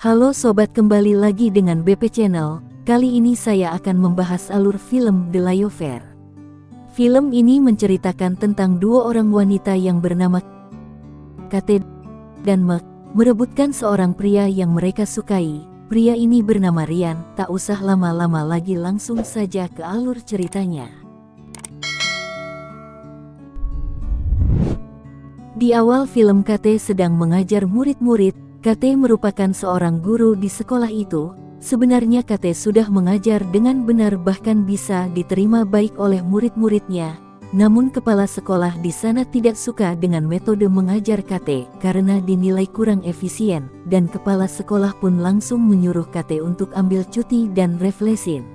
Halo sobat, kembali lagi dengan BP Channel. Kali ini saya akan membahas alur film The Layover. Film ini menceritakan tentang dua orang wanita yang bernama Kate dan Meg merebutkan seorang pria yang mereka sukai. Pria ini bernama Ryan. Tak usah lama-lama lagi, langsung saja ke alur ceritanya. Di awal film, Kate sedang mengajar murid-murid. Kate merupakan seorang guru di sekolah itu. Sebenarnya Kate sudah mengajar dengan benar, bahkan bisa diterima baik oleh murid-muridnya. Namun kepala sekolah di sana tidak suka dengan metode mengajar Kate karena dinilai kurang efisien, dan kepala sekolah pun langsung menyuruh Kate untuk ambil cuti dan refreshing.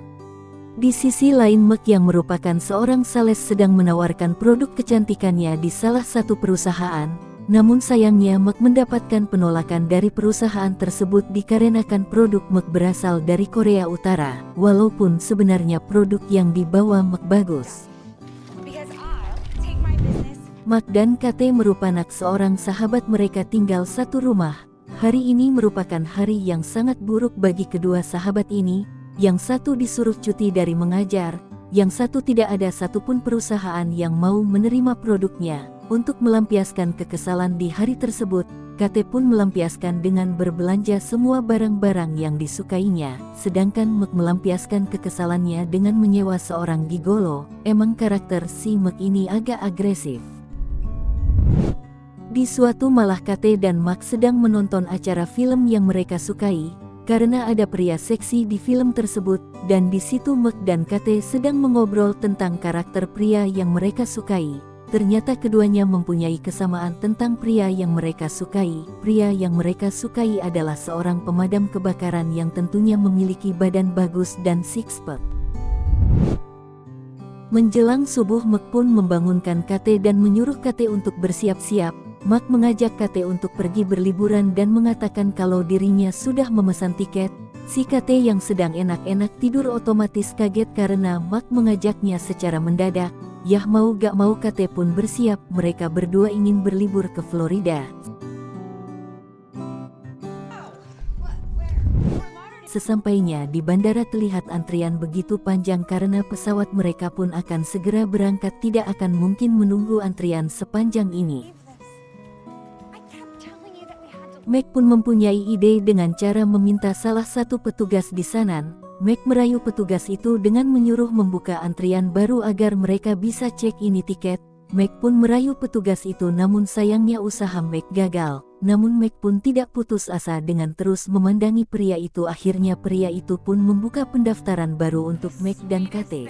Di sisi lain, Meg yang merupakan seorang sales sedang menawarkan produk kecantikannya di salah satu perusahaan. Namun sayangnya Meg mendapatkan penolakan dari perusahaan tersebut dikarenakan produk Meg berasal dari Korea Utara, walaupun sebenarnya produk yang dibawa Meg bagus. Meg dan Kate merupakan seorang sahabat, mereka tinggal satu rumah. Hari ini merupakan hari yang sangat buruk bagi kedua sahabat ini. Yang satu disuruh cuti dari mengajar, yang satu tidak ada satupun perusahaan yang mau menerima produknya. Untuk melampiaskan kekesalan di hari tersebut, Kate pun melampiaskan dengan berbelanja semua barang-barang yang disukainya. Sedangkan Meg melampiaskan kekesalannya dengan menyewa seorang gigolo. Emang karakter si Meg ini agak agresif. Di suatu malam, Kate dan Meg sedang menonton acara film yang mereka sukai. Karena ada pria seksi di film tersebut, dan di situ Meg dan Kate sedang mengobrol tentang karakter pria yang mereka sukai. Ternyata keduanya mempunyai kesamaan tentang pria yang mereka sukai. Pria yang mereka sukai adalah seorang pemadam kebakaran yang tentunya memiliki badan bagus dan six-pack. Menjelang subuh, Meg pun membangunkan Kate dan menyuruh Kate untuk bersiap-siap. Meg mengajak Kate untuk pergi berliburan dan mengatakan kalau dirinya sudah memesan tiket. Si Kate yang sedang enak-enak tidur otomatis kaget karena Meg mengajaknya secara mendadak. Yah mau gak mau Kate pun bersiap. Mereka berdua ingin berlibur ke Florida. Sesampainya di bandara, terlihat antrian begitu panjang karena pesawat mereka pun akan segera berangkat. Tidak akan mungkin menunggu antrian sepanjang ini. Meg pun mempunyai ide dengan cara meminta salah satu petugas di sana. Meg merayu petugas itu dengan menyuruh membuka antrian baru agar mereka bisa cek ini tiket. Meg pun merayu petugas itu, namun sayangnya usaha Meg gagal. Namun Meg pun tidak putus asa dengan terus memandangi pria itu. Akhirnya pria itu pun membuka pendaftaran baru untuk Meg dan Kate.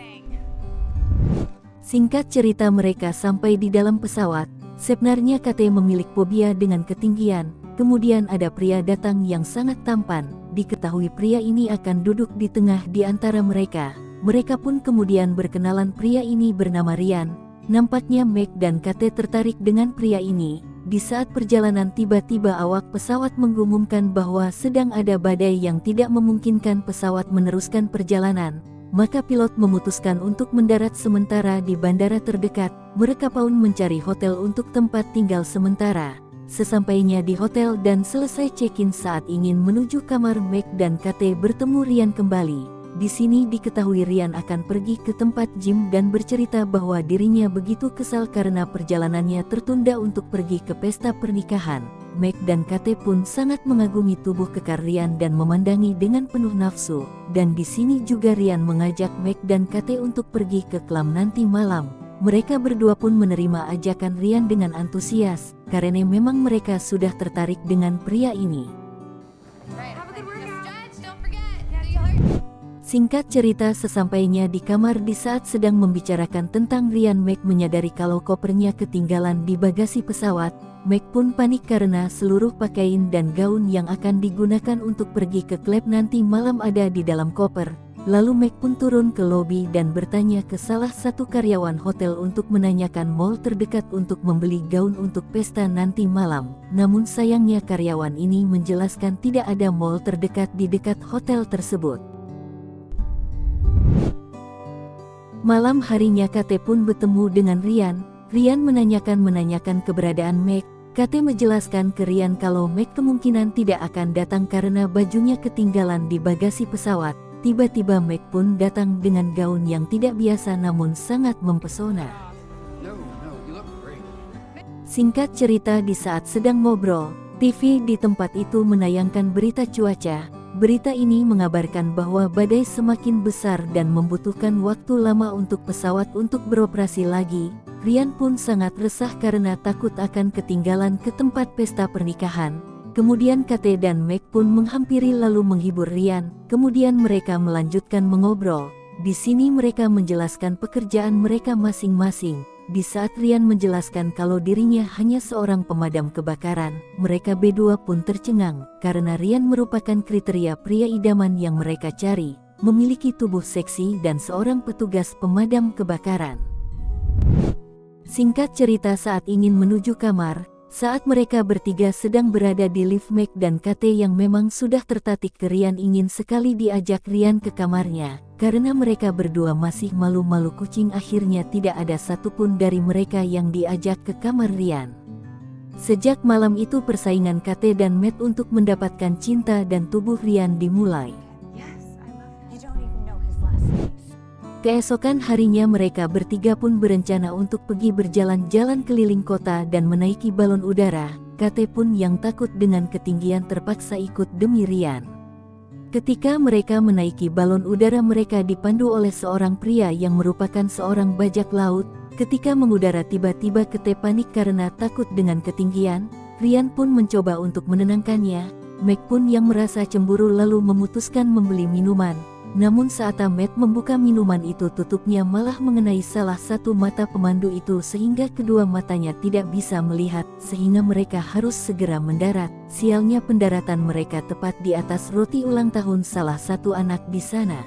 Singkat cerita, mereka sampai di dalam pesawat. Sebenarnya Kate memiliki fobia dengan ketinggian. Kemudian ada pria datang yang sangat tampan. Diketahui pria ini akan duduk di tengah di antara mereka. Mereka pun kemudian berkenalan. Pria ini bernama Ryan. Nampaknya Meg dan Kate tertarik dengan pria ini. Di saat perjalanan, tiba-tiba awak pesawat mengumumkan bahwa sedang ada badai yang tidak memungkinkan pesawat meneruskan perjalanan. Maka pilot memutuskan untuk mendarat sementara di bandara terdekat. Mereka pun mencari hotel untuk tempat tinggal sementara. Sesampainya di hotel dan selesai check-in, saat ingin menuju kamar, Meg dan Kate bertemu Ryan kembali. Di sini diketahui Ryan akan pergi ke tempat gym dan bercerita bahwa dirinya begitu kesal karena perjalanannya tertunda untuk pergi ke pesta pernikahan. Meg dan Kate pun sangat mengagumi tubuh kekar Ryan dan memandangi dengan penuh nafsu. Dan di sini juga Ryan mengajak Meg dan Kate untuk pergi ke klub nanti malam. Mereka berdua pun menerima ajakan Ryan dengan antusias, karena memang mereka sudah tertarik dengan pria ini. Singkat cerita, sesampainya di kamar di saat sedang membicarakan tentang Ryan, Meg menyadari kalau kopernya ketinggalan di bagasi pesawat. Meg pun panik karena seluruh pakaian dan gaun yang akan digunakan untuk pergi ke klub nanti malam ada di dalam koper. Lalu Meg pun turun ke lobi dan bertanya ke salah satu karyawan hotel untuk menanyakan mall terdekat untuk membeli gaun untuk pesta nanti malam. Namun sayangnya karyawan ini menjelaskan tidak ada mall terdekat di dekat hotel tersebut. Malam harinya Kate pun bertemu dengan Ryan. Ryan menanyakan keberadaan Meg. Kate menjelaskan ke Ryan kalau Meg kemungkinan tidak akan datang karena bajunya ketinggalan di bagasi pesawat. Tiba-tiba Meg pun datang dengan gaun yang tidak biasa namun sangat mempesona. Singkat cerita, di saat sedang ngobrol, TV di tempat itu menayangkan berita cuaca. Berita ini mengabarkan bahwa badai semakin besar dan membutuhkan waktu lama untuk pesawat untuk beroperasi lagi. Ryan pun sangat resah karena takut akan ketinggalan ke tempat pesta pernikahan. Kemudian Kate dan Meg pun menghampiri lalu menghibur Ryan. Kemudian mereka melanjutkan mengobrol. Di sini mereka menjelaskan pekerjaan mereka masing-masing. Di saat Ryan menjelaskan kalau dirinya hanya seorang pemadam kebakaran, mereka berdua pun tercengang karena Ryan merupakan kriteria pria idaman yang mereka cari, memiliki tubuh seksi dan seorang petugas pemadam kebakaran. Singkat cerita, saat ingin menuju kamar, saat mereka bertiga sedang berada di lift, Meg dan Kate yang memang sudah tertarik ke Ryan ingin sekali diajak Ryan ke kamarnya. Karena mereka berdua masih malu-malu kucing, akhirnya tidak ada satupun dari mereka yang diajak ke kamar Ryan. Sejak malam itu persaingan Kate dan Matt untuk mendapatkan cinta dan tubuh Ryan dimulai. Keesokan harinya mereka bertiga pun berencana untuk pergi berjalan-jalan keliling kota dan menaiki balon udara. Kate pun yang takut dengan ketinggian terpaksa ikut demi Ryan. Ketika mereka menaiki balon udara, mereka dipandu oleh seorang pria yang merupakan seorang bajak laut. Ketika mengudara, tiba-tiba Kate panik karena takut dengan ketinggian. Ryan pun mencoba untuk menenangkannya. Meg pun yang merasa cemburu lalu memutuskan membeli minuman. Namun saat Matt membuka minuman itu, tutupnya malah mengenai salah satu mata pemandu itu sehingga kedua matanya tidak bisa melihat, sehingga mereka harus segera mendarat. Sialnya pendaratan mereka tepat di atas roti ulang tahun salah satu anak di sana.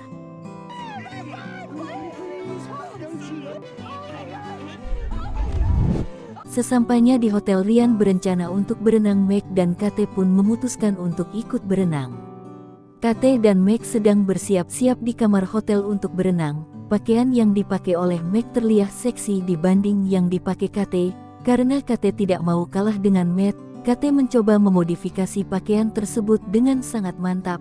Sesampainya di hotel, Ryan berencana untuk berenang. Meg dan Kate pun memutuskan untuk ikut berenang. Kate dan Meg sedang bersiap-siap di kamar hotel untuk berenang. Pakaian yang dipakai oleh Meg terlihat seksi dibanding yang dipakai Kate. Karena Kate tidak mau kalah dengan Matt, Kate mencoba memodifikasi pakaian tersebut dengan sangat mantap.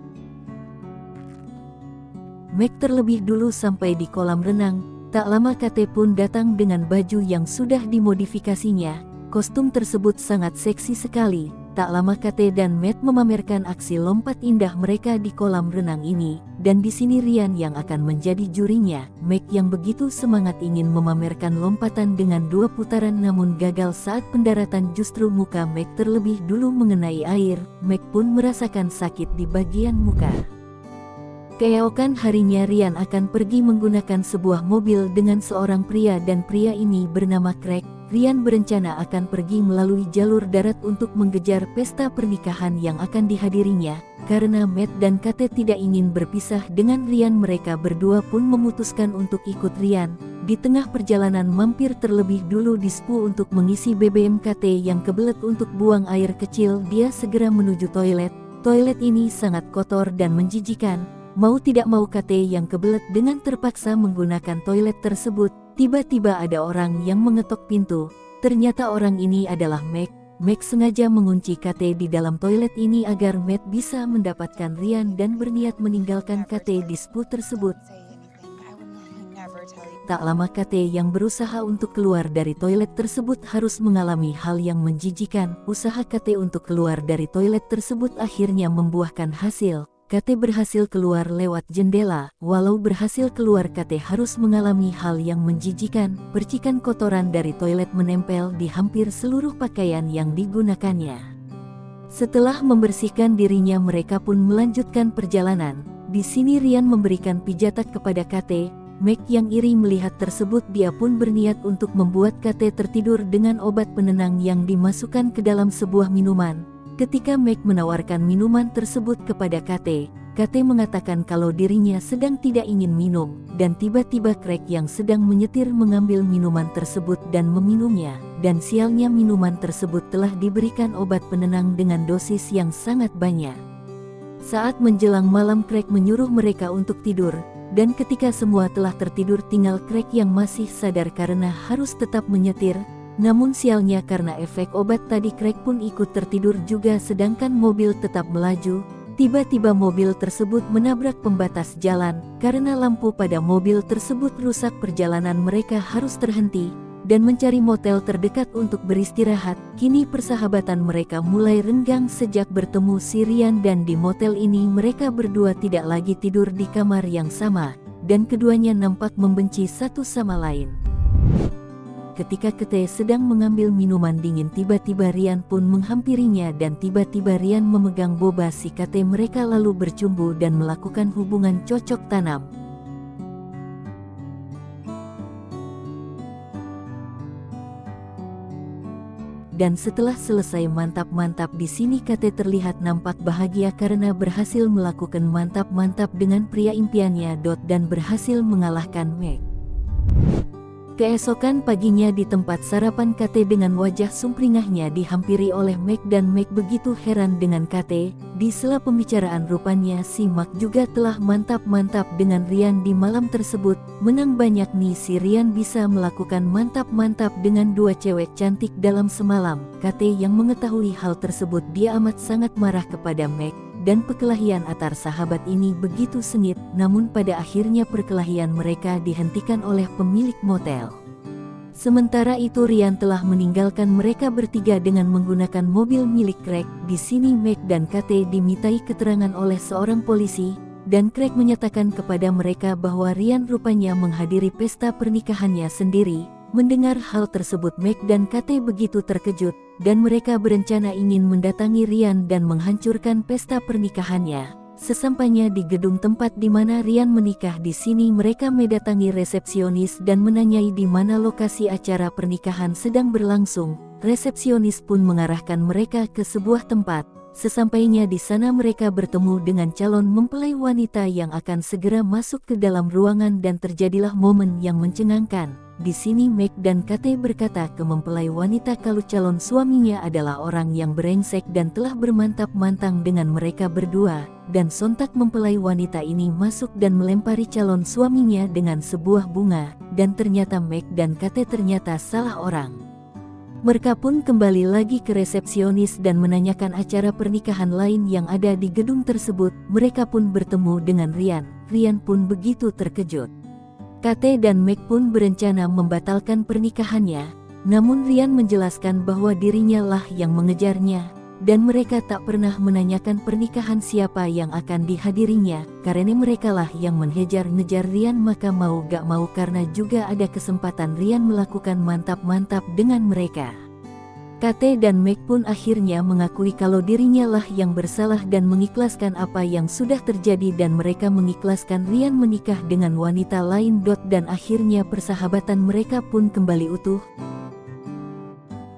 Meg terlebih dulu sampai di kolam renang. Tak lama Kate pun datang dengan baju yang sudah dimodifikasinya. Kostum tersebut sangat seksi sekali. Tak lama Kate dan Matt memamerkan aksi lompat indah mereka di kolam renang ini, dan di sini Ryan yang akan menjadi jurinya. Meg yang begitu semangat ingin memamerkan lompatan dengan 2 putaran namun gagal saat pendaratan, justru muka Meg terlebih dulu mengenai air. Meg pun merasakan sakit di bagian muka. Keesokan harinya Ryan akan pergi menggunakan sebuah mobil dengan seorang pria dan pria ini bernama Craig. Ryan berencana akan pergi melalui jalur darat untuk mengejar pesta pernikahan yang akan dihadirinya. Karena Matt dan Kate tidak ingin berpisah dengan Ryan, mereka berdua pun memutuskan untuk ikut Ryan. Di tengah perjalanan mampir terlebih dulu di spu untuk mengisi BBM. Kate yang kebelet untuk buang air kecil, dia segera menuju toilet. Toilet ini sangat kotor dan menjijikan. Mau tidak mau Kate yang kebelet dengan terpaksa menggunakan toilet tersebut. Tiba-tiba ada orang yang mengetok pintu. Ternyata orang ini adalah Meg. Meg sengaja mengunci Kate di dalam toilet ini agar Matt bisa mendapatkan Ryan dan berniat meninggalkan Kate di spu tersebut. Tak lama Kate yang berusaha untuk keluar dari toilet tersebut harus mengalami hal yang menjijikan. Usaha Kate untuk keluar dari toilet tersebut akhirnya membuahkan hasil. Kate berhasil keluar lewat jendela. Walau berhasil keluar, Kate harus mengalami hal yang menjijikan. Percikan kotoran dari toilet menempel di hampir seluruh pakaian yang digunakannya. Setelah membersihkan dirinya, mereka pun melanjutkan perjalanan. Di sini Ryan memberikan pijatan kepada Kate. Meg yang iri melihat tersebut, dia pun berniat untuk membuat Kate tertidur dengan obat penenang yang dimasukkan ke dalam sebuah minuman. Ketika Meg menawarkan minuman tersebut kepada Kate, Kate mengatakan kalau dirinya sedang tidak ingin minum, dan tiba-tiba Craig yang sedang menyetir mengambil minuman tersebut dan meminumnya, dan sialnya minuman tersebut telah diberikan obat penenang dengan dosis yang sangat banyak. Saat menjelang malam, Craig menyuruh mereka untuk tidur, dan ketika semua telah tertidur tinggal Craig yang masih sadar karena harus tetap menyetir. Namun sialnya karena efek obat tadi Craig pun ikut tertidur juga sedangkan mobil tetap melaju. Tiba-tiba mobil tersebut menabrak pembatas jalan. Karena lampu pada mobil tersebut rusak, perjalanan mereka harus terhenti dan mencari motel terdekat untuk beristirahat. Kini persahabatan mereka mulai renggang sejak bertemu si Ryan, dan di motel ini mereka berdua tidak lagi tidur di kamar yang sama dan keduanya nampak membenci satu sama lain. Ketika Kate sedang mengambil minuman dingin, tiba-tiba Ryan pun menghampirinya dan tiba-tiba Ryan memegang boba si Kate. Mereka lalu bercumbu dan melakukan hubungan cocok tanam. Dan setelah selesai mantap-mantap di sini, Kate terlihat nampak bahagia karena berhasil melakukan mantap-mantap dengan pria impiannya dan berhasil mengalahkan Meg. Keesokan paginya di tempat sarapan, Kate dengan wajah sumringahnya dihampiri oleh Meg dan Meg begitu heran dengan Kate. Di sela pembicaraan rupanya si Mark juga telah mantap-mantap dengan Ryan di malam tersebut. Menang banyak nih si Ryan bisa melakukan mantap-mantap dengan dua cewek cantik dalam semalam. Kate yang mengetahui hal tersebut dia amat sangat marah kepada Meg. Dan perkelahian antar sahabat ini begitu sengit, namun pada akhirnya perkelahian mereka dihentikan oleh pemilik motel. Sementara itu Ryan telah meninggalkan mereka bertiga dengan menggunakan mobil milik Craig. Di sini Meg dan Kate dimintai keterangan oleh seorang polisi, dan Craig menyatakan kepada mereka bahwa Ryan rupanya menghadiri pesta pernikahannya sendiri. Mendengar hal tersebut Meg dan Kate begitu terkejut, dan mereka berencana ingin mendatangi Ryan dan menghancurkan pesta pernikahannya. Sesampainya di gedung tempat di mana Ryan menikah, di sini mereka mendatangi resepsionis dan menanyai di mana lokasi acara pernikahan sedang berlangsung. Resepsionis pun mengarahkan mereka ke sebuah tempat. Sesampainya di sana mereka bertemu dengan calon mempelai wanita yang akan segera masuk ke dalam ruangan dan terjadilah momen yang mencengangkan. Di sini Meg dan Kate berkata ke mempelai wanita kalau calon suaminya adalah orang yang brengsek dan telah bermantap-mantang dengan mereka berdua. Dan sontak mempelai wanita ini masuk dan melempari calon suaminya dengan sebuah bunga. Dan ternyata Meg dan Kate ternyata salah orang. Mereka pun kembali lagi ke resepsionis dan menanyakan acara pernikahan lain yang ada di gedung tersebut. Mereka pun bertemu dengan Ryan. Ryan pun begitu terkejut. Kate dan Meg pun berencana membatalkan pernikahannya. Namun Ryan menjelaskan bahwa dirinya lah yang mengejarnya. Dan mereka tak pernah menanyakan pernikahan siapa yang akan dihadirinya. Karena mereka lah yang mengejar-ngejar Ryan, maka mau gak mau karena juga ada kesempatan Ryan melakukan mantap-mantap dengan mereka. Kate dan Meg pun akhirnya mengakui kalau dirinya lah yang bersalah dan mengikhlaskan apa yang sudah terjadi dan mereka mengikhlaskan Ryan menikah dengan wanita lain. Dan akhirnya persahabatan mereka pun kembali utuh.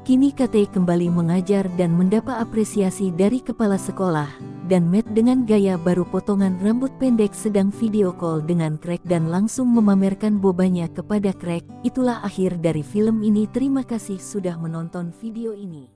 Kini Kate kembali mengajar dan mendapat apresiasi dari kepala sekolah. Dan Matt dengan gaya baru potongan rambut pendek sedang video call dengan Craig dan langsung memamerkan bobanya kepada Craig. Itulah akhir dari film ini. Terima kasih sudah menonton video ini.